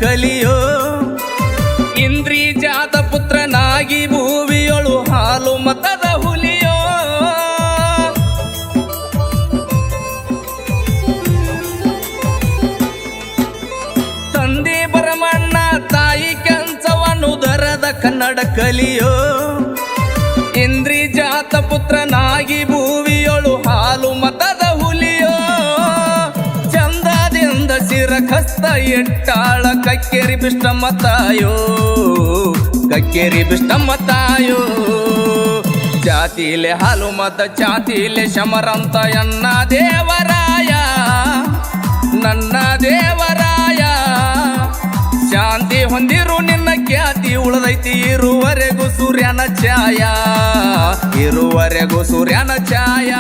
ಕಲಿಯೋ ಇಂದ್ರಿ ಜಾತ ಪುತ್ರನಾಗಿ ಭೂವಿಯೊಳು ಹಾಲು ಮತದ ಹುಲಿಯೋ ತಂದೆ ಬರಮಣ್ಣ ತಾಯಿ ಕೆಂಚವನ್ನು ದರದ ಕನ್ನಡ ಕಲಿಯೋ ಇಂದ್ರಿ ಜಾತ ಪುತ್ರನಾಗಿ ಭೂವಿಯೊಳು ಹಾಲು ಮತದ ಹುಲಿಯೋ ಚಂದದಿಂದ ಶಿರಖಸ್ತ ಎಟ್ಟಾಳ ಕಕ್ಕೇರಿ ಬಿಷ್ಟಮ್ಮ ತಾಯೋ ಕಕ್ಕೇರಿ ಬಿಷ್ಟಮ್ಮ ತಾಯೋ ಜಾತಿಲೆ ಹಾಲು ಮತ ಚಾತಿಲೆ ಶಮರಂತ ಎನ್ನ ದೇವರಾಯ ನನ್ನ ದೇವರಾಯ ಶಾಂತಿ ಹೊಂದಿರು ನಿನ್ನ ಖ್ಯಾತಿ ಉಳಿದೈತಿ ಇರುವರೆಗೂ ಸೂರ್ಯನ ಛಾಯ ಇರುವರೆಗೂ ಸೂರ್ಯನ ಛಾಯ